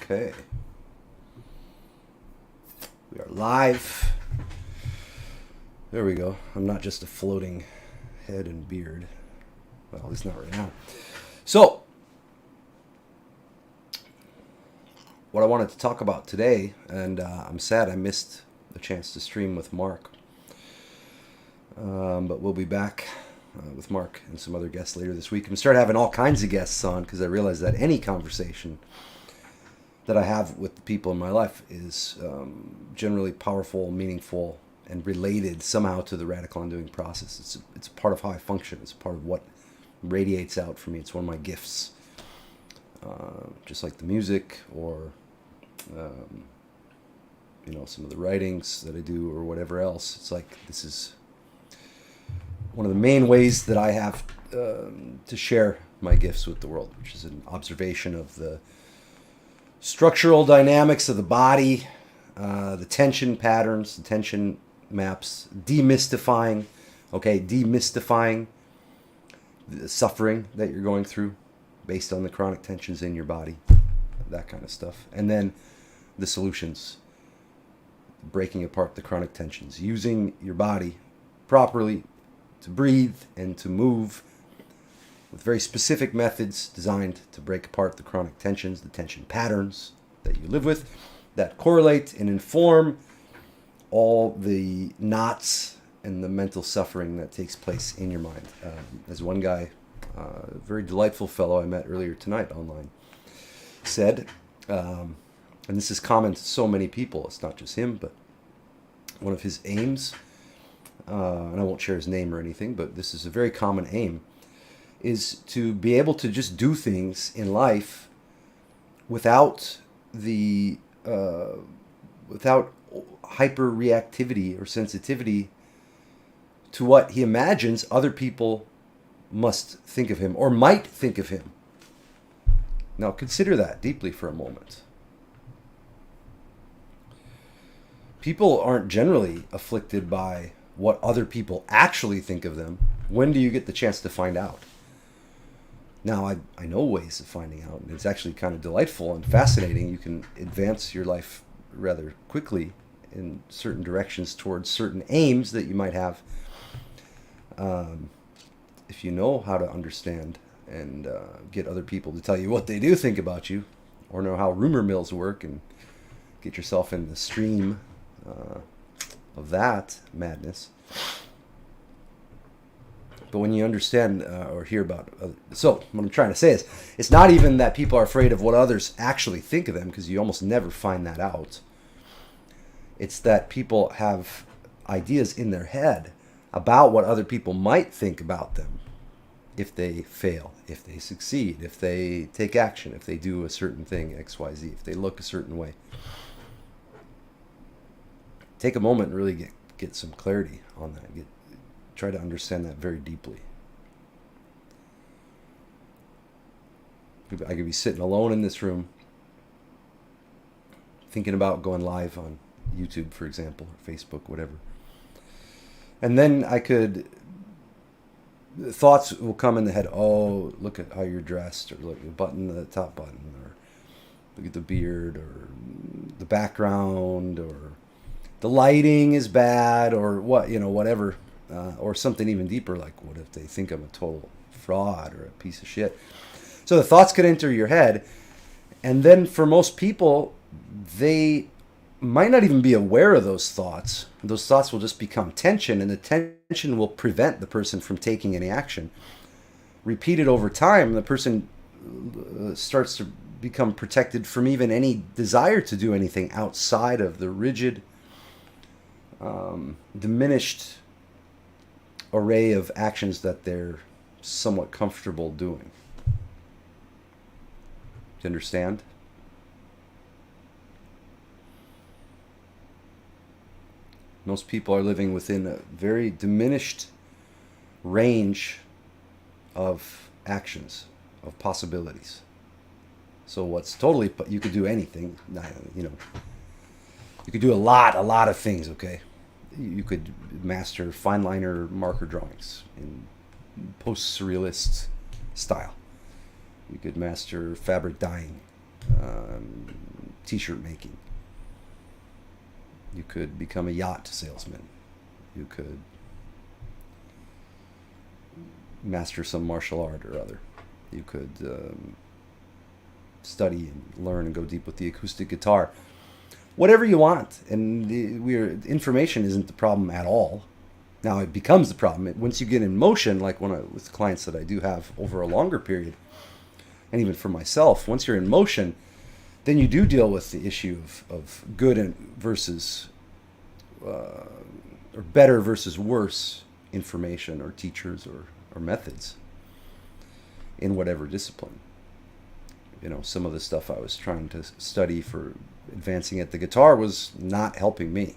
Okay. We are live. There we go. I'm not just a floating head and beard. Well, at least not right now. So, what I wanted to talk about today, and I'm sad I missed the chance to stream with Mark. But we'll be back with Mark and some other guests later this week and start having all kinds of guests on, because I realize that any conversation that I have with the people in my life is generally powerful, meaningful, and related somehow to the radical undoing process. It's a part of how I function. It's a part of what radiates out for me. It's one of my gifts. Just like the music or some of the writings that I do or whatever else. It's like this is one of the main ways that I have to share my gifts with the world, which is an observation of the structural dynamics of the body, the tension patterns, the tension maps, demystifying the suffering that you're going through based on the chronic tensions in your body, that kind of stuff. And then the solutions, breaking apart the chronic tensions, using your body properly to breathe and to move with very specific methods designed to break apart the chronic tensions, the tension patterns that you live with, that correlate and inform all the knots and the mental suffering that takes place in your mind. As one guy, a very delightful fellow I met earlier tonight online, said, and this is common to so many people, it's not just him, but one of his aims, and I won't share his name or anything, but this is a very common aim, is to be able to just do things in life without without hyper reactivity or sensitivity to what he imagines other people must think of him or might think of him. Now consider that deeply for a moment. People aren't generally afflicted by what other people actually think of them. When do you get the chance to find out? Now, I know ways of finding out, and it's actually kind of delightful and fascinating. You can advance your life rather quickly in certain directions towards certain aims that you might have, if you know how to understand and get other people to tell you what they do think about you, or know how rumor mills work, and get yourself in the stream of that madness. But when you understand or hear about so what I'm trying to say is, it's not even that people are afraid of what others actually think of them, because you almost never find that out. It's that people have ideas in their head about what other people might think about them if they fail, if they succeed, if they take action, if they do a certain thing, XYZ, if they look a certain way. Take a moment and really get some clarity on that. Try to understand that very deeply. I could be sitting alone in this room thinking about going live on YouTube, for example, or Facebook, whatever. And then thoughts will come in the head. Oh, look at how you're dressed, or look at the top button, or look at the beard, or the background, or the lighting is bad, or whatever. Or something even deeper, like what if they think I'm a total fraud or a piece of shit? So the thoughts could enter your head, and then for most people, they might not even be aware of those thoughts. Those thoughts will just become tension, and the tension will prevent the person from taking any action. Repeated over time, the person starts to become protected from even any desire to do anything outside of the rigid, diminished array of actions that they're somewhat comfortable doing. Do you understand? Most people are living within a very diminished range of actions, of possibilities. So what's totally, you could do anything, you could do a lot of things, okay? You could master fine liner marker drawings in post-surrealist style. You could master fabric dyeing. t-shirt making. You could become a yacht salesman. You could master some martial art or other. You could study and learn and go deep with the acoustic guitar. Whatever you want. And information isn't the problem at all. Now it becomes the problem. Once you get in motion, like with clients that I do have over a longer period, and even for myself, once you're in motion, then you do deal with the issue of good versus, or better versus worse information or teachers or methods in whatever discipline. Some of the stuff I was trying to study for advancing at the guitar was not helping me.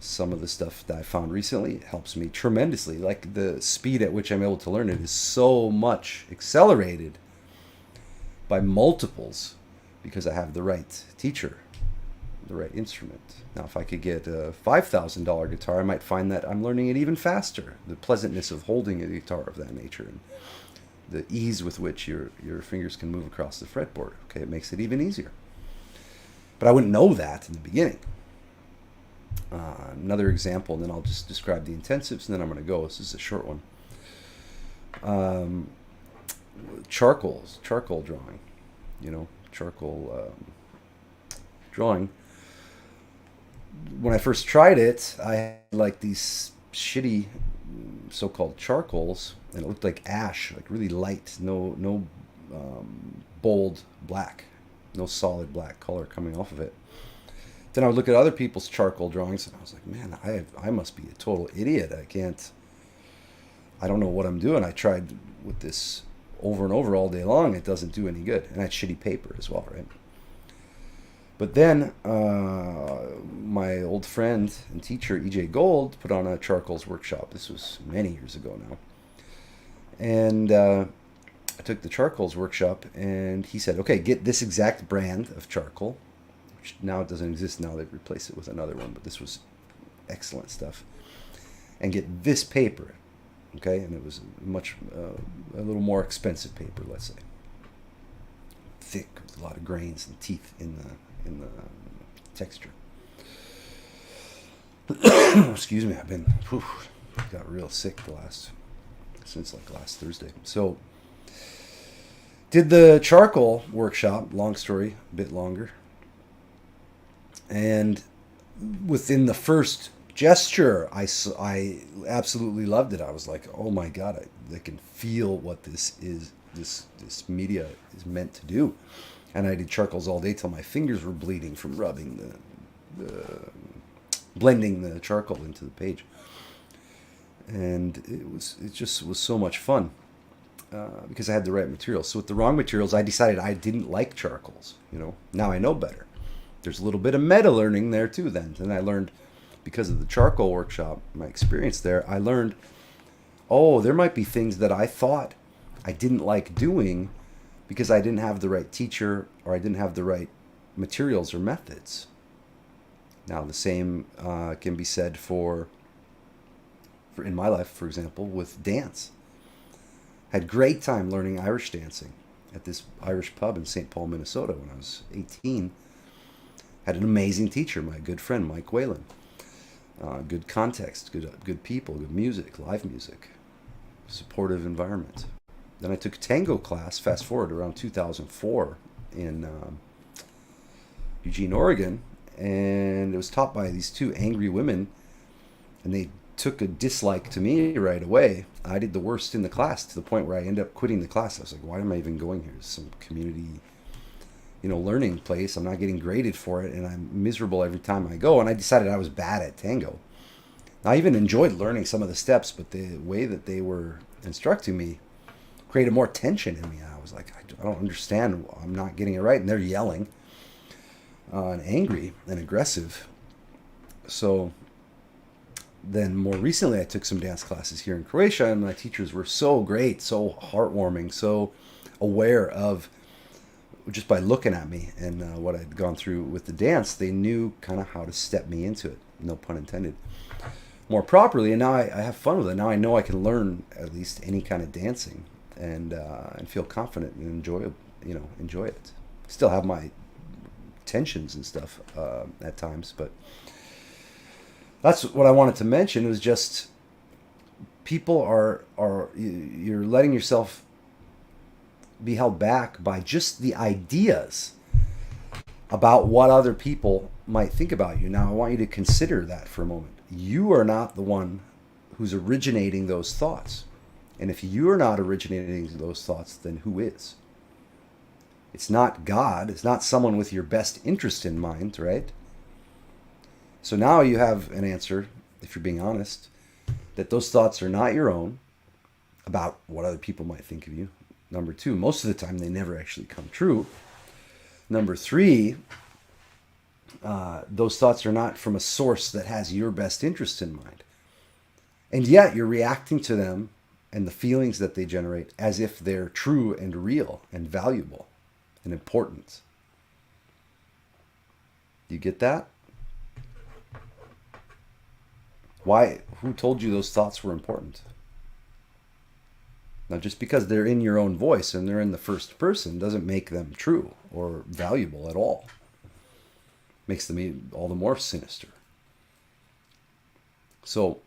Some of the stuff that I found recently helps me tremendously. Like the speed at which I'm able to learn it is so much accelerated by multiples because I have the right teacher, the right instrument. Now, if I could get a $5,000 guitar, I might find that I'm learning it even faster. The pleasantness of holding a guitar of that nature and the ease with which your fingers can move across the fretboard. Okay, it makes it even easier. But I wouldn't know that in the beginning. Another example, and then I'll just describe the intensives, and then I'm going to go. This is a short one. Charcoal drawing. Charcoal drawing. When I first tried it, I had like these shitty so-called charcoals, and it looked like ash, like really light, no bold black, no solid black color coming off of it. Then I would look at other people's charcoal drawings, and I was like, man, I must be a total idiot. I don't know what I'm doing. I tried with this over and over all day long. It doesn't do any good. And I had shitty paper as well, right? But then my old friend and teacher, E.J. Gold, put on a charcoals workshop. This was many years ago now. And I took the charcoals workshop, and he said, okay, get this exact brand of charcoal, which now it doesn't exist. Now they've replaced it with another one, but this was excellent stuff. And get this paper, okay? And it was a little more expensive paper, let's say. Thick, with a lot of grains and teeth in the texture. Excuse me, I've got real sick since last Thursday. So, did the charcoal workshop, long story, a bit longer. And within the first gesture, I absolutely loved it. I was like, oh my God, I can feel what this media is meant to do. And I did charcoals all day till my fingers were bleeding from rubbing blending the charcoal into the page. And it just was so much fun because I had the right materials. So with the wrong materials, I decided I didn't like charcoals. Now I know better. There's a little bit of meta learning there too. Then I learned, because of the charcoal workshop, my experience there, I learned, there might be things that I thought I didn't like doing because I didn't have the right teacher or I didn't have the right materials or methods. Now the same can be said for in my life, for example, with dance. Had great time learning Irish dancing at this Irish pub in St. Paul, Minnesota when I was 18. Had an amazing teacher, my good friend Mike Whalen. Good context, good people, good music, live music, supportive environment. Then I took a tango class, fast forward around 2004 in Eugene, Oregon, and it was taught by these two angry women, and they took a dislike to me right away. I did the worst in the class to the point where I ended up quitting the class. I was like, why am I even going here? It's some community, learning place. I'm not getting graded for it, and I'm miserable every time I go. And I decided I was bad at tango. I even enjoyed learning some of the steps, but the way that they were instructing me created more tension in me. I was like, I don't understand. I'm not getting it right. And they're yelling and angry and aggressive. So then more recently, I took some dance classes here in Croatia, and my teachers were so great, so heartwarming, so aware of, just by looking at me and what I'd gone through with the dance, they knew kind of how to step me into it, no pun intended, more properly. And now I have fun with it. Now I know I can learn at least any kind of dancing and feel confident and enjoy it. Still have my tensions and stuff at times, but that's what I wanted to mention. Was just people are you're letting yourself be held back by just the ideas about what other people might think about you. Now, I want you to consider that for a moment. You are not the one who's originating those thoughts. And if you are not originating those thoughts, then who is? It's not God. It's not someone with your best interest in mind, right? So now you have an answer, if you're being honest, that those thoughts are not your own about what other people might think of you. Number two, most of the time they never actually come true. Number three, those thoughts are not from a source that has your best interest in mind. And yet you're reacting to them and the feelings that they generate as if they're true and real and valuable and important. Do you get that? Why? Who told you those thoughts were important? Now, just because they're in your own voice and they're in the first person doesn't make them true or valuable at all. Makes them all the more sinister. So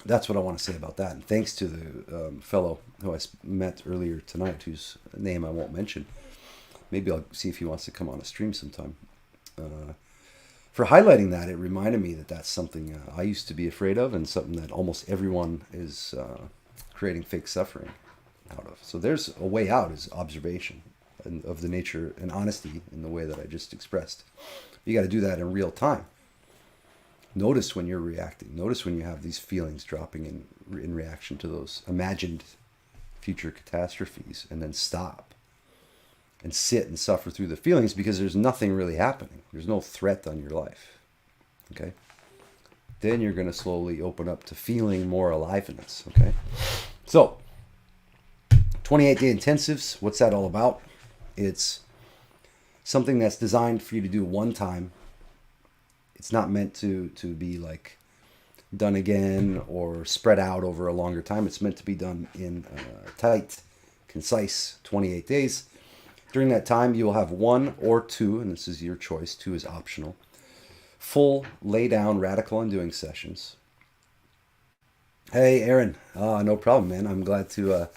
that's what I want to say about that. And thanks to the fellow who I met earlier tonight, whose name I won't mention. Maybe I'll see if he wants to come on a stream sometime. For highlighting that, it reminded me that that's something I used to be afraid of and something that almost everyone is creating fake suffering out of. So there's a way out, is observation of the nature and honesty in the way that I just expressed. You got to do that in real time. Notice when you're reacting. Notice when you have these feelings dropping in reaction to those imagined future catastrophes, and then stop and sit and suffer through the feelings, because there's nothing really happening. There's no threat on your life. Okay? Then you're going to slowly open up to feeling more aliveness. Okay? So, 28-day intensives, what's that all about? It's something that's designed for you to do one time. It's not meant to be like done again or spread out over a longer time. It's meant to be done in tight, concise 28 days. During that time, you will have 1 or 2, and this is your choice, 2 is optional, full lay-down radical undoing sessions. Hey, Aaron. No problem, man. I'm glad to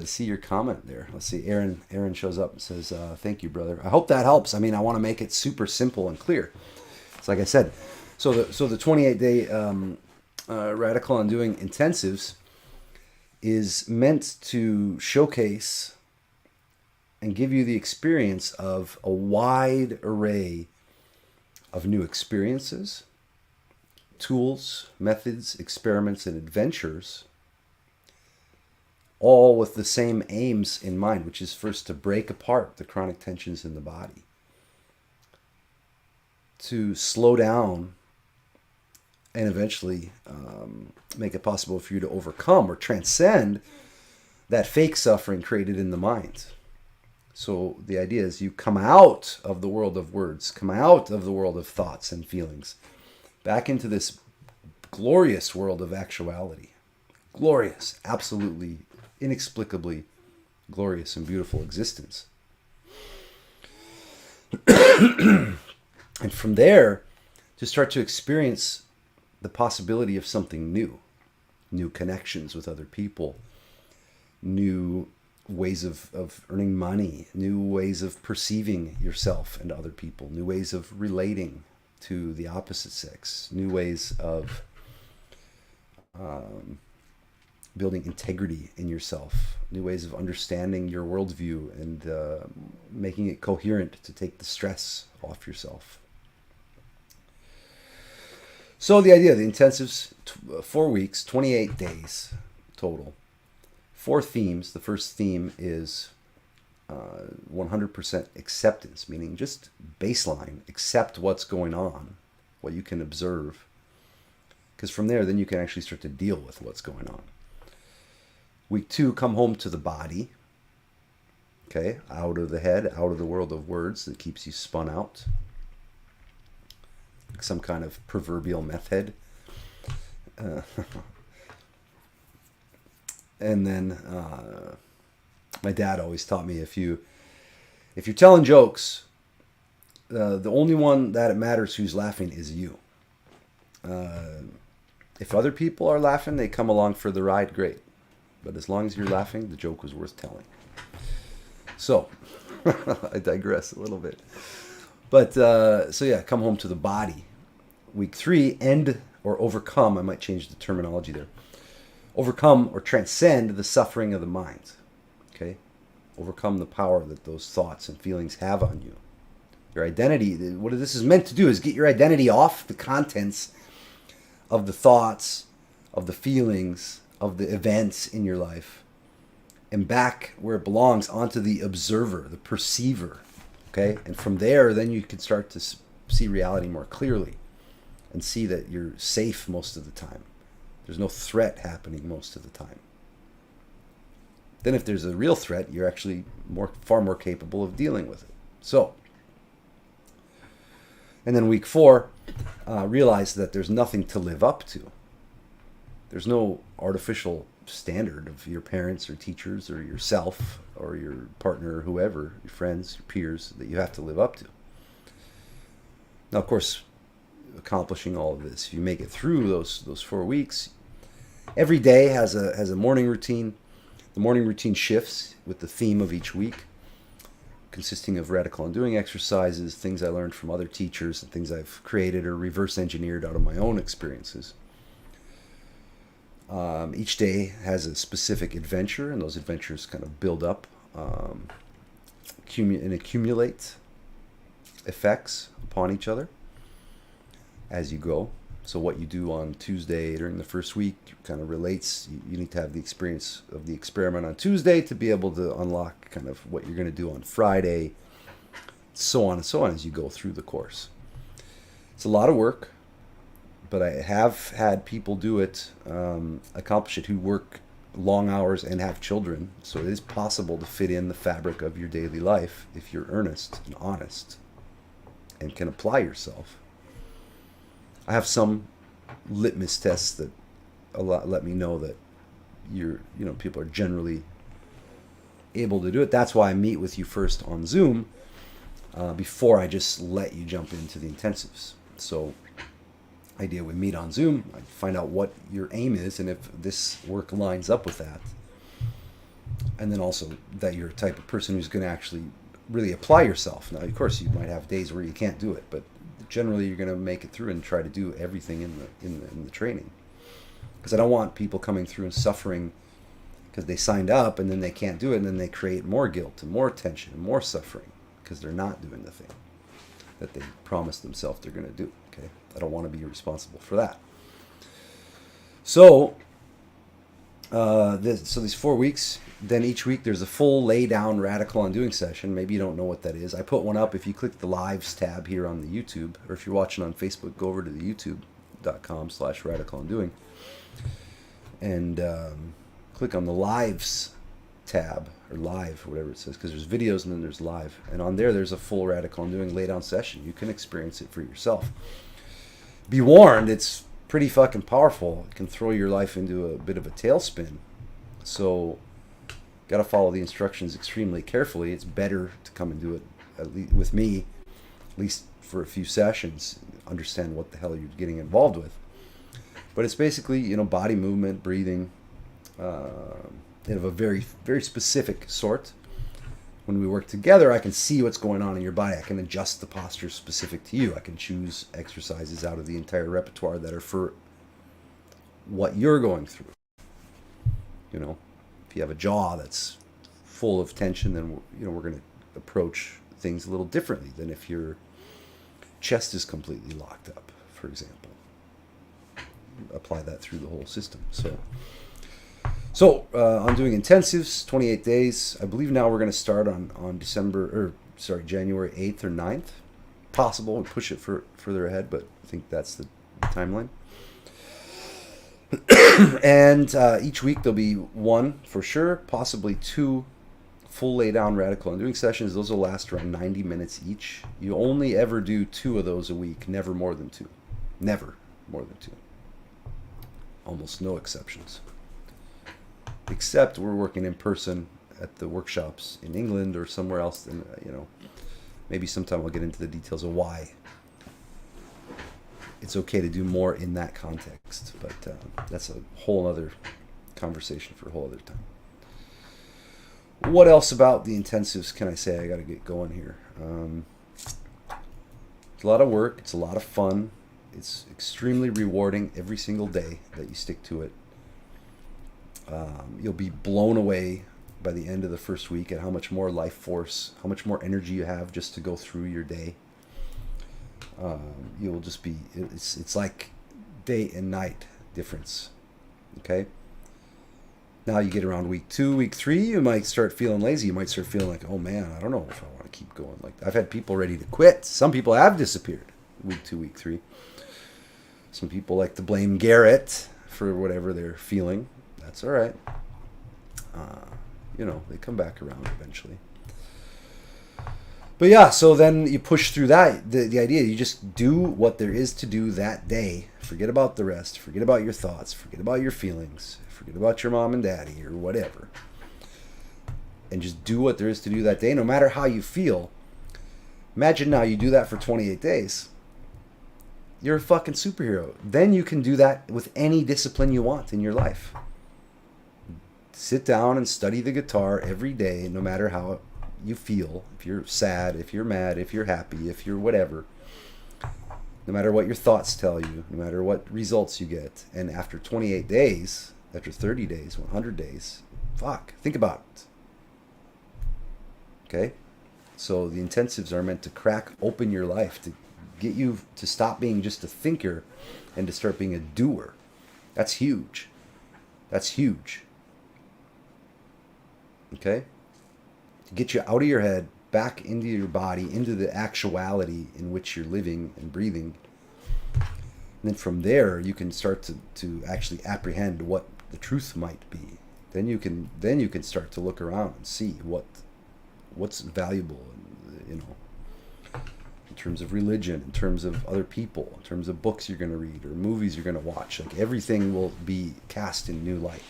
see your comment there. Let's see. Aaron shows up and says, thank you, brother. I hope that helps. I mean, I want to make it super simple and clear. It's like I said. So the 28-day radical undoing intensives is meant to showcase and give you the experience of a wide array of new experiences, tools, methods, experiments, and adventures, all with the same aims in mind, which is first to break apart the chronic tensions in the body, to slow down and eventually make it possible for you to overcome or transcend that fake suffering created in the mind. So the idea is you come out of the world of words, come out of the world of thoughts and feelings, back into this glorious world of actuality. Glorious, absolutely, inexplicably glorious and beautiful existence. And from there, to start to experience the possibility of something new connections with other people, new ways of earning money, new ways of perceiving yourself and other people, new ways of relating to the opposite sex, new ways of building integrity in yourself, new ways of understanding your worldview and making it coherent to take the stress off yourself. So the idea, the intensives, 4 weeks, 28 days total. 4 themes. The first theme is 100% acceptance, meaning just baseline, accept what's going on, what you can observe. Because from there, then you can actually start to deal with what's going on. Week 2, come home to the body. Okay, out of the head, out of the world of words that keeps you spun out. Like some kind of proverbial meth head. And then my dad always taught me, if you If you're telling jokes, the only one that it matters who's laughing is you. If other people are laughing, they come along for the ride, great. But as long as you're laughing, the joke was worth telling. So, I digress a little bit. But, so yeah, come home to the body. Week 3, end or overcome, I might change the terminology there. Overcome or transcend the suffering of the mind. Okay? Overcome the power that those thoughts and feelings have on you. Your identity, what this is meant to do is get your identity off the contents of the thoughts, of the feelings, of the events in your life, and back where it belongs, onto the observer, the perceiver. Okay? And from there, then you can start to see reality more clearly and see that you're safe most of the time. There's no threat happening most of the time. Then if there's a real threat, you're actually far more capable of dealing with it. So, and then week 4, realize that there's nothing to live up to. There's no artificial standard of your parents or teachers or yourself or your partner or whoever, your friends, your peers, that you have to live up to. Now, of course, accomplishing all of this, if you make it through those 4 weeks, every day has a morning routine. The morning routine shifts with the theme of each week, consisting of radical undoing exercises, things I learned from other teachers, and things I've created or reverse engineered out of my own experiences. Each day has a specific adventure, and those adventures kind of build up and accumulate effects upon each other as you go. So what you do on Tuesday during the first week kind of relates. You need to have the experience of the experiment on Tuesday to be able to unlock kind of what you're going to do on Friday, so on and so on as you go through the course. It's a lot of work, but I have had people do it, accomplish it, who work long hours and have children. So it is possible to fit in the fabric of your daily life if you're earnest and honest and can apply yourself. I have some litmus tests that let me know that people are generally able to do it. That's why I meet with you first on Zoom before I just let you jump into the intensives. So, idea we meet on Zoom, I find out what your aim is and if this work lines up with that. And then also that you're a type of person who's going to actually really apply yourself. Now, of course, you might have days where you can't do it, but generally you're going to make it through and try to do everything in the training, because I don't want people coming through and suffering because they signed up and then they can't do it, and then they create more guilt and more tension and more suffering because they're not doing the thing that they promised themselves they're going to do. Okay, I don't want to be responsible for that. So these 4 weeks, then each week there's a full lay down radical undoing session. Maybe you don't know what that is. I put one up. If you click the lives tab here on the YouTube, or if you're watching on Facebook, go over to the youtube.com/radical undoing and click on the lives tab, or live, whatever it says, because there's videos and then there's live. And on there's a full radical undoing lay down session. You can experience it for yourself. Be warned, it's pretty fucking powerful. It can throw your life into a bit of a tailspin. So, got to follow the instructions extremely carefully. It's better to come and do it at least with me, at least for a few sessions. Understand what the hell you're getting involved with. But it's basically, body movement, breathing, of a very, very specific sort. When we work together, I can see what's going on in your body. I can adjust the posture specific to you. I can choose exercises out of the entire repertoire that are for what you're going through. If you have a jaw that's full of tension, then we're going to approach things a little differently than if your chest is completely locked up, for example. Apply that through the whole system. So I'm doing intensives, 28 days. I believe now we're going to start on January 8th or 9th. Possible we push it further ahead, but I think that's the timeline. And each week there'll be one for sure, possibly 2 full lay down radical undoing sessions. Those will last around 90 minutes each. You only ever do 2 of those a week, never more than 2. Never more than 2. Almost no exceptions. Except we're working in person at the workshops in England or somewhere else, then maybe sometime I'll get into the details of why it's okay to do more in that context. But that's a whole other conversation for a whole other time. What else about the intensives can I say? I got to get going here. It's a lot of work. It's a lot of fun. It's extremely rewarding every single day that you stick to it. You'll be blown away by the end of the first week at how much more life force, how much more energy you have just to go through your day. You'll just be, it's like day and night difference. Okay? Now you get around week 2, week 3, you might start feeling lazy. You might start feeling like, oh man, I don't know if I want to keep going. Like, I've had people ready to quit. Some people have disappeared week 2, week 3. Some people like to blame Garrett for whatever they're feeling. That's all right. They come back around eventually. But yeah, so then you push through that. The idea, you just do what there is to do that day. Forget about the rest. Forget about your thoughts. Forget about your feelings. Forget about your mom and daddy or whatever. And just do what there is to do that day, no matter how you feel. Imagine now you do that for 28 days. You're a fucking superhero. Then you can do that with any discipline you want in your life. Sit down and study the guitar every day, no matter how you feel. If you're sad, if you're mad, if you're happy, if you're whatever. No matter what your thoughts tell you, no matter what results you get. And after 28 days, after 30 days, 100 days, think about it. Okay? So the intensives are meant to crack open your life, to get you to stop being just a thinker and to start being a doer. That's huge. That's huge. Okay? To get you out of your head, back into your body, into the actuality in which you're living and breathing. And then from there, you can start to actually apprehend what the truth might be. Then you can start to look around and see what's valuable, in terms of religion, in terms of other people, in terms of books you're going to read or movies you're going to watch. Like, everything will be cast in new light.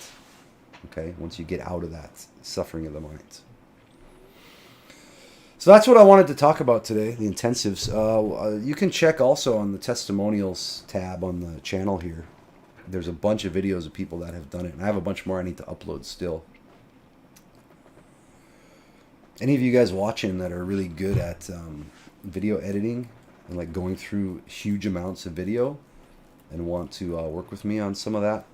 Okay, once you get out of that suffering of the mind. So that's what I wanted to talk about today, the intensives. You can check also on the testimonials tab on the channel here. There's a bunch of videos of people that have done it, and I have a bunch more I need to upload still. Any of you guys watching that are really good at video editing and like going through huge amounts of video and want to work with me on some of that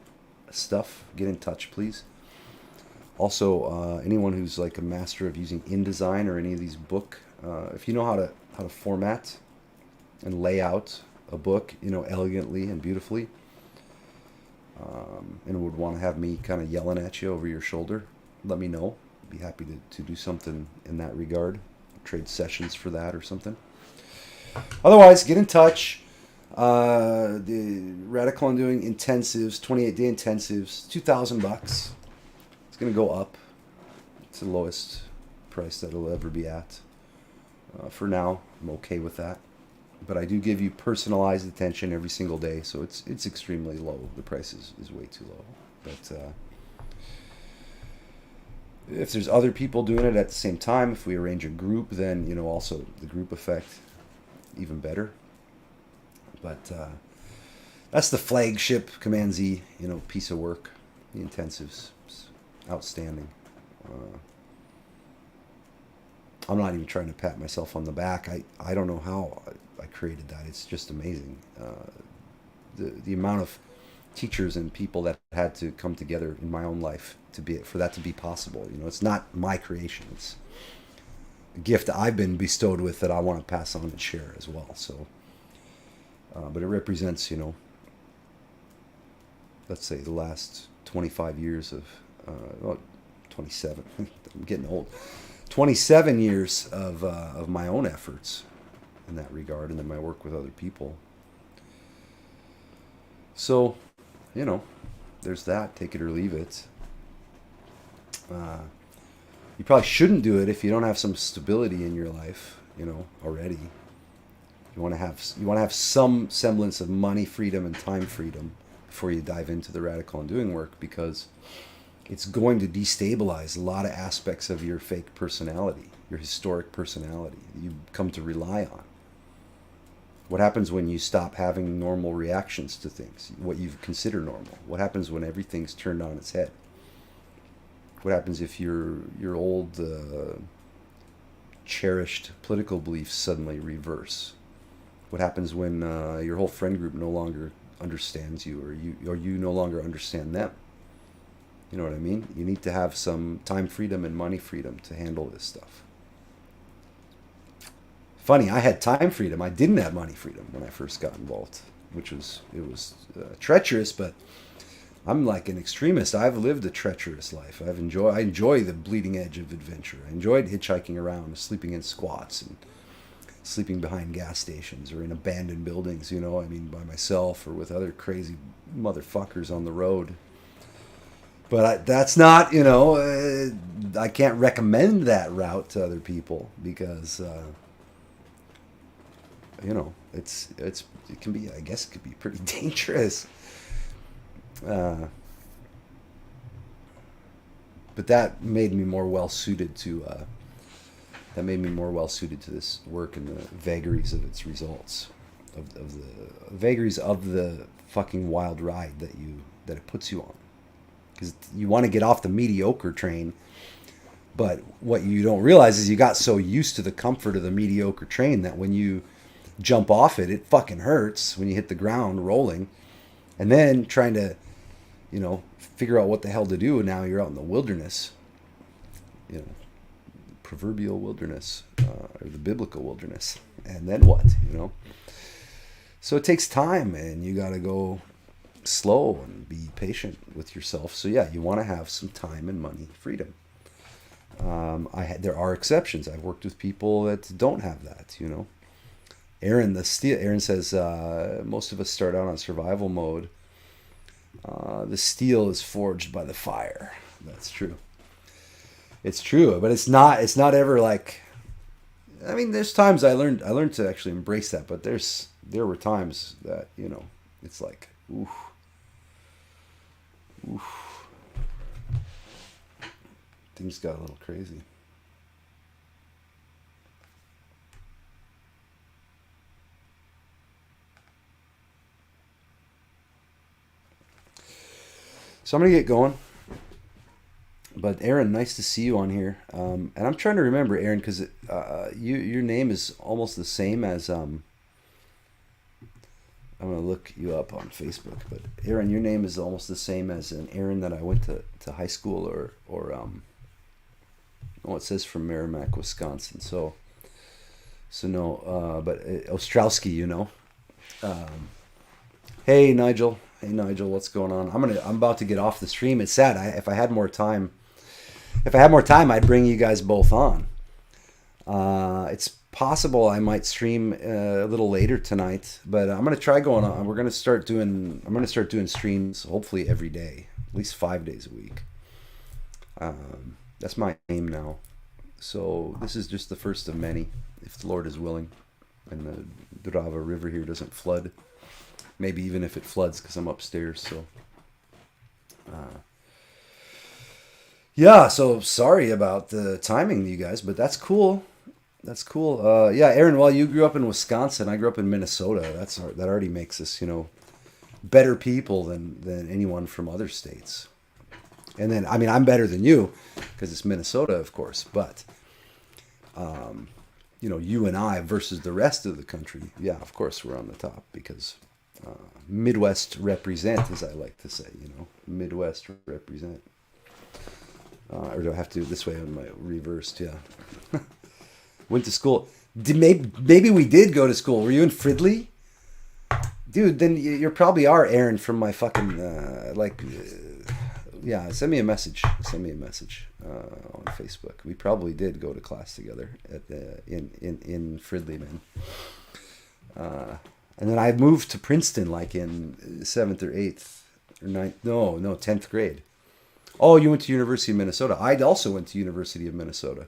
stuff, get in touch, please. Also, anyone who's like a master of using InDesign or any of these book, if you know how to format and lay out a book, elegantly and beautifully, and would want to have me kind of yelling at you over your shoulder, let me know. I'd be happy to do something in that regard, trade sessions for that or something. Otherwise, get in touch. The Radical Undoing intensives, 28-day intensives, $2,000. It's going to go up. It's the lowest price that it'll ever be at. For now, I'm okay with that. But I do give you personalized attention every single day, so it's extremely low. The price is way too low. But if there's other people doing it at the same time, if we arrange a group, then also the group effect, even better. But that's the flagship Command Z, piece of work. The intensives, it's outstanding. I'm not even trying to pat myself on the back. I don't know how I created that. It's just amazing. The amount of teachers and people that had to come together in my own life for that to be possible. It's not my creation. It's a gift I've been bestowed with that I want to pass on and share as well. So, but it represents, let's say the last 25 years of, 27. I'm getting old. 27 years of my own efforts in that regard, and then my work with other people. So, there's that. Take it or leave it. You probably shouldn't do it if you don't have some stability in your life, already. You want to have some semblance of money freedom and time freedom before you dive into the Radical Undoing work, because it's going to destabilize a lot of aspects of your fake personality, your historic personality that you come to rely on. What happens when you stop having normal reactions to things, what you consider normal? What happens when everything's turned on its head? What happens if your old cherished political beliefs suddenly reverse? What happens when your whole friend group no longer understands you, or you no longer understand them? You know what I mean? You need to have some time freedom and money freedom to handle this stuff. Funny, I had time freedom. I didn't have money freedom when I first got involved, which was it was treacherous, but I'm like an extremist. I've lived a treacherous life. I enjoy the bleeding edge of adventure. I enjoyed hitchhiking around, sleeping in squats and sleeping behind gas stations or in abandoned buildings, you know, I mean by myself or with other crazy motherfuckers on the road. But that's not, you know, I can't recommend that route to other people because you know, it can be, I guess it could be pretty dangerous. Uh, but that made me more well suited to this work and the vagaries of its results, of the vagaries of the fucking wild ride that it puts you on, because you want to get off the mediocre train, but what you don't realize is you got so used to the comfort of the mediocre train that when you jump off it, it fucking hurts when you hit the ground rolling, and then trying to, you know, figure out what the hell to do. And now you're out in the wilderness, you know, proverbial wilderness, or the biblical wilderness, and then what, you know? So it takes time, and you got to go slow and be patient with yourself. So yeah, you want to have some time and money freedom. There are exceptions. I've worked with people that don't have that, you know. Aaron says most of us start out on survival mode. The steel is forged by the fire. That's true. It's true, but it's not ever like. I mean, there's times I learned to actually embrace that, but there were times that, you know, it's like, oof, oof, things got a little crazy. So I'm gonna get going. But Aaron, nice to see you on here. And I'm trying to remember, Aaron, because your name is almost the same as I'm gonna look you up on Facebook. But Aaron, your name is almost the same as an Aaron that I went to high school or oh, it says from Merrimack, Wisconsin. So no, but Ostrowski, you know. Hey Nigel. Hey Nigel, what's going on? I'm about to get off the stream. It's sad. If I had more time, I'd bring you guys both on. It's possible I might stream a little later tonight, but I'm gonna try going on. I'm gonna start doing streams hopefully every day, at least 5 days a week. That's my aim now. So this is just the first of many, if the Lord is willing, and the Drava River here doesn't flood. Maybe even if it floods, because I'm upstairs. So, yeah. So sorry about the timing, you guys, but that's cool. That's cool. Yeah, Aaron. Well, you grew up in Wisconsin. I grew up in Minnesota. That already makes us, you know, better people than anyone from other states. And then, I mean, I'm better than you because it's Minnesota, of course. But, you know, you and I versus the rest of the country. Yeah, of course, we're on the top because. Midwest represent, as I like to say, you know, Midwest represent. Or do I have to do it this way on my reversed? Yeah. Went to school. Maybe we did go to school. Were you in Fridley? Dude, then you probably are Aaron from my fucking, yeah, send me a message. On Facebook. We probably did go to class together in Fridley, man. And then I moved to Princeton like in 7th or 8th or 9th. No, 10th grade. Oh, you went to University of Minnesota. I also went to University of Minnesota.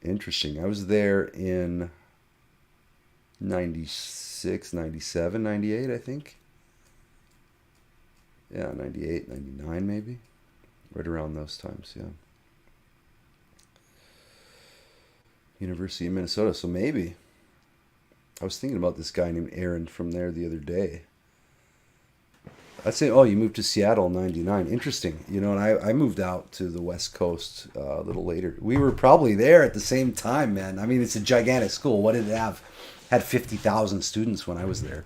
Interesting. I was there in 96, 97, 98, I think. Yeah, 98, 99 maybe. Right around those times, yeah. University of Minnesota. So maybe. I was thinking about this guy named Aaron from there the other day. I'd say, oh, you moved to Seattle in 99. Interesting. You know, and I moved out to the West Coast a little later. We were probably there at the same time, man. I mean, it's a gigantic school. What did it have? Had 50,000 students when I was there.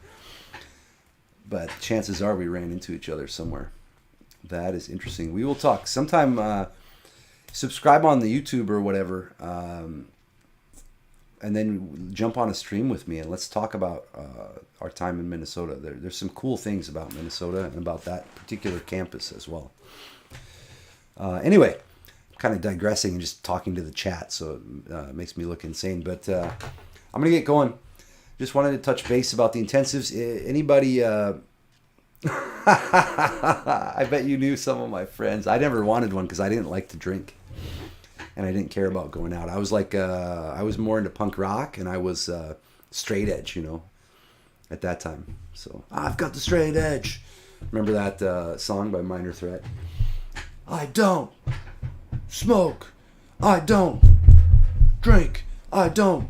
But chances are we ran into each other somewhere. That is interesting. We will talk sometime. Subscribe on the YouTube or whatever, and then jump on a stream with me and let's talk about our time in Minnesota. There's some cool things about Minnesota and about that particular campus as well. Anyway, kind of digressing and just talking to the chat, so it makes me look insane. But I'm going to get going. Just wanted to touch base about the intensives. Anybody... I bet you knew some of my friends. I never wanted one because I didn't like to drink. And I didn't care about going out. I was like, I was more into punk rock, and I was straight edge, you know, at that time. So, I've got the straight edge. Remember that song by Minor Threat? I don't smoke. I don't drink. I don't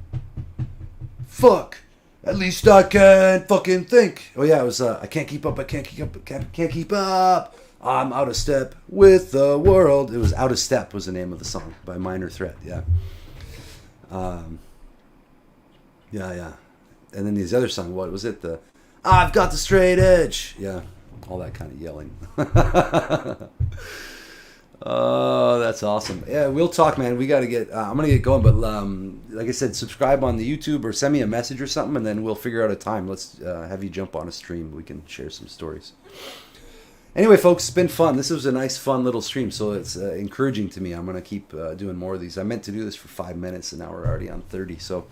fuck. At least I can fucking think. Oh yeah, it was, I can't keep up, I can't keep up, can't keep up. I'm out of step with the world. It was Out of Step was the name of the song by Minor Threat, yeah. Yeah. And then these other song, what was it? I've got the straight edge. Yeah, all that kind of yelling. Oh, that's awesome. Yeah, we'll talk, man. We got to get, I'm going to get going, but like I said, subscribe on the YouTube or send me a message or something, and then we'll figure out a time. Let's have you jump on a stream. We can share some stories. Anyway, folks, it's been fun. This was a nice, fun little stream, so it's encouraging to me. I'm going to keep doing more of these. I meant to do this for 5 minutes, and now we're already on 30. So,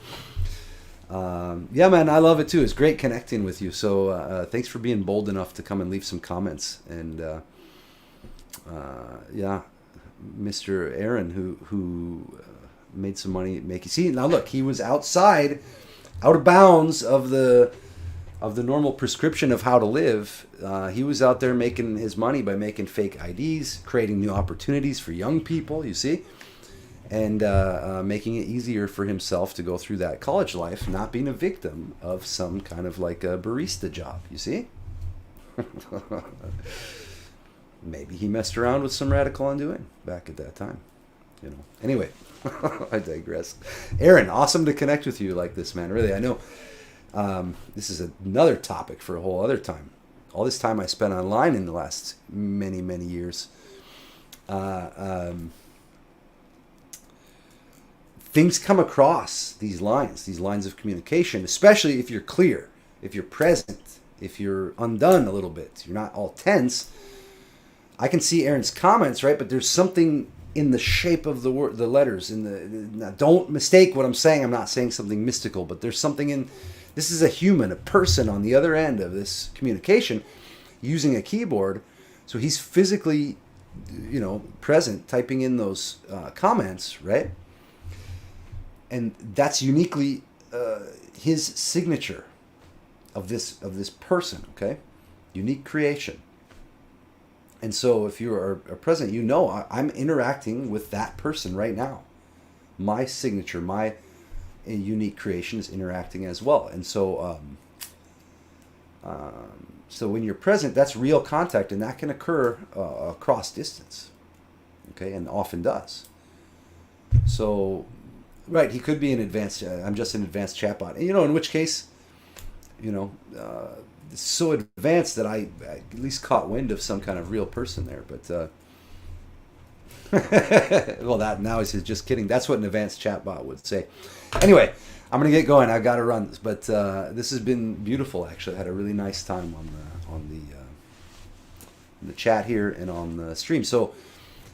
yeah, man, I love it, too. It's great connecting with you. So thanks for being bold enough to come and leave some comments. And, yeah, Mr. Aaron, who made some money making... See, now look, he was out of bounds of the normal prescription of how to live. He was out there making his money by making fake IDs, creating new opportunities for young people, you see, and making it easier for himself to go through that college life, not being a victim of some kind of like a barista job, you see? Maybe he messed around with some radical undoing back at that time, you know. Anyway, I digress. Aaron, awesome to connect with you like this, man. Really, I know. This is another topic for a whole other time. All this time I spent online in the last many, many years. Things come across these lines of communication, especially if you're clear, if you're present, if you're undone a little bit, you're not all tense. I can see Aaron's comments, right? But there's something in the shape of the word, the letters. Now don't mistake what I'm saying. I'm not saying something mystical, but there's something in... This is a human, a person on the other end of this communication using a keyboard. So he's physically, you know, present, typing in those comments, right? And that's uniquely his signature of this person, okay? Unique creation. And so if you are present, you know I'm interacting with that person right now. My signature, my unique creation is interacting as well. And so so when you're present, that's real contact, and that can occur across distance, okay, and often does. So, right, he could be an advanced, I'm just an advanced chatbot. And, you know, in which case, you know, it's so advanced that I at least caught wind of some kind of real person there. But, well, that now he says, just kidding. That's what an advanced chatbot would say. Anyway, I'm going to get going. I've got to run. But this has been beautiful, actually. I had a really nice time on the chat here and on the stream. So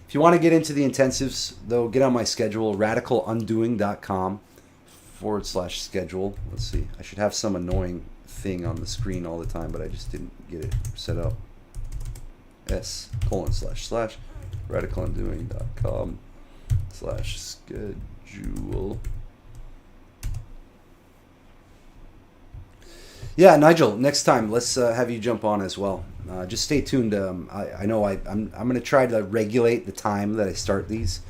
if you want to get into the intensives, though, get on my schedule, radicalundoing.com/schedule. Let's see. I should have some annoying thing on the screen all the time, but I just didn't get it set up. s://radicalundoing.com/schedule. Yeah, Nigel, next time, let's have you jump on as well. Just stay tuned. I know I'm going to try to regulate the time that I start these.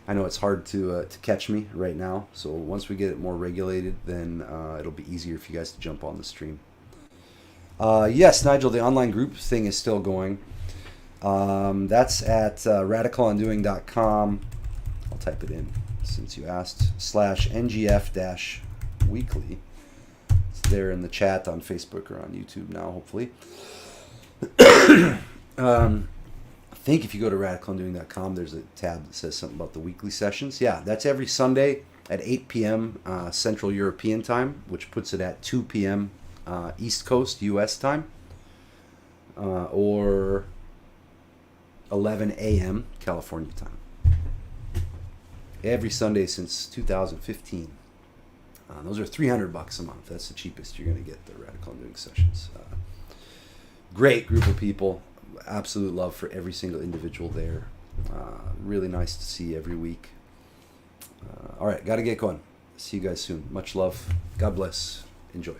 I know it's hard to catch me right now, so once we get it more regulated, then it'll be easier for you guys to jump on the stream. Yes, Nigel, the online group thing is still going. That's at radicalundoing.com. I'll type it in since you asked. /NGF-weekly. It's there in the chat on Facebook or on YouTube now, hopefully. I think if you go to radicalundoing.com, there's a tab that says something about the weekly sessions. Yeah, that's every Sunday at 8 p.m. Central European time, which puts it at 2 p.m. East Coast U.S. time, or 11 a.m. California time. Every Sunday since 2015. Those are $300 a month. That's the cheapest you're going to get the Radical Undoing sessions. Great group of people. Absolute love for every single individual there. Really nice to see every week. All right, got to get going. See you guys soon. Much love. God bless. Enjoy.